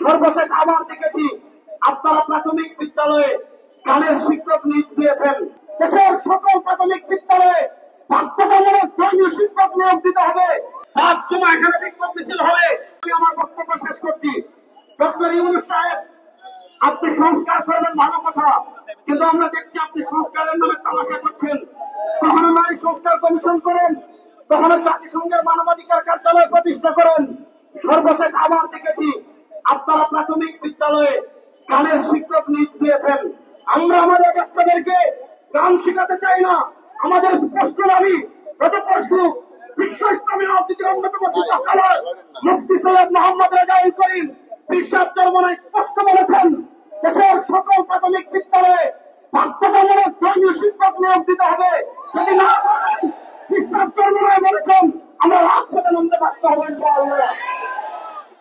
সর্বশেষ আবার দেখেছি আপনারা প্রাথমিক বিদ্যালয়ে গানের শিক্ষক নিয়োগ দিয়েছেন। দেশের সকল প্রাথমিক বিদ্যালয়ে বাধ্যতামূলক ধর্মীয় শিক্ষক নিয়োগ দিতে হবে। 5 জুমা এখানে বিক্ষোভ মিছিল হবে। আমি আমার বক্তব্য শেষ করছি। ডক্টর ইউনূস সাহেব, আপনি সংস্কার করবেন ভালো কথা, কিন্তু আমরা দেখছি আপনি সংস্কারের নামে তামাশা করছেন। কখনো নারী সংস্কার কমিশন করেন, কখনো জাতিসংঘের মানবাধিকার কার্যালয় প্রতিষ্ঠা করেন। সর্বশেষ আবার দেখেছি আপনারা প্রাথমিক বিদ্যালয়ে গানের শিক্ষক নিয়োগ দিয়েছেন। আমরা আমাদের বাচ্চাদেরকে গান শেখাতে চাই না। আমাদের স্পষ্ট দাবি, গত পরশু বিশ্ব ইসলামী রাজনীতির অন্যতম শিক্ষক মুফতি সৈয়দ মোহাম্মদ রেজাউল করিম বিশ্বাস চরমনায় স্পষ্ট বলেছেন, দেশের সকল প্রাথমিক বিদ্যালয়ে বাধ্যতামূলক ধর্মীয় শিক্ষক নিয়োগ দিতে হবে। যদি না করেন, বিশ্বাস চরমনায় বলেছেন আমরা রাজপথে নামতে বাধ্য হবো ইনশাআল্লাহ।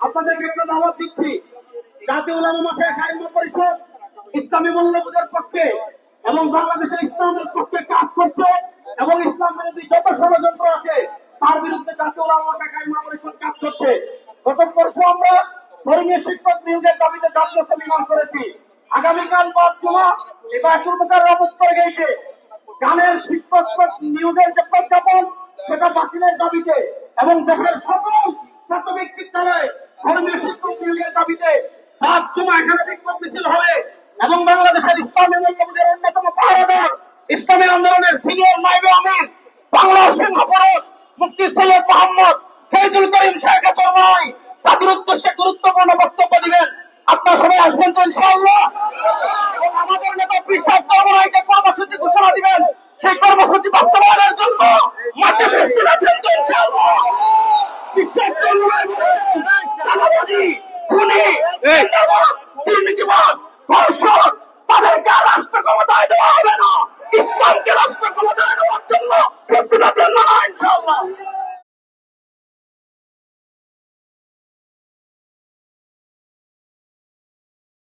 আপনাদেরকে একটা দাওয়াত দিচ্ছি, জাতীয় উলামা মাশায়েখ আইম্মা পরিষদ ইসলামী মূল্যবোধের পক্ষে এবং বাংলাদেশের ইসলামের পক্ষে কাজ করছে এবং ইসলাম বিরোধী যত ষড়যন্ত্র আছে তার বিরুদ্ধে জাতীয় উলামা মাশায়েখ আইম্মা পরিষদ কাজ করছে। গত পরশু আমরা ধর্মীয় শিক্ষক নিয়োগের দাবিতে জাতীয় সেমিনার করেছি। আগামীকাল 5 জুমা বায়তুল মুকাররম উত্তর গেইটে গানের শিক্ষক নিয়োগের যে প্রজ্ঞাপন সেটা বাতিলের দাবিতে এবং দেশের সকল প্রাথমিক বিদ্যালয়ে ধর্মীয় শিক্ষক নিয়োগের দাবিতে 5 জুমা এখানে বিক্ষোভ মিছিল হবে এবং বাংলাদেশের ইসলামী মূল্যবোধের অন্যতম পাহারাদার ইসলামী আন্দোলনের সিনিয়র নায়েবে আমির বাংলার সিংহপুরুষ মুফতি সৈয়দ মোহাম্মদ ফয়জুল করিম সাহেব চরমনাই জাতির উদ্দেশ্যে গুরুত্বপূর্ণ বক্তব্য দিবেন। আপনারা সবাই আসবেন তো ইনশাআল্লাহ। এবং আমাদের নেতা বিশ্বাস চরমনাই যে কর্মসূচি ঘোষণা দিবেন সেই কর্মসূচি বাস্তবায়নের জন্য মাঠে প্রস্তুত আছেন তো ইনশাআল্লাহ। বিশ্বাস চরমনাই চাঁদাবাজি, খুনি, দুর্নীতিবাদ, ধর্ষণ,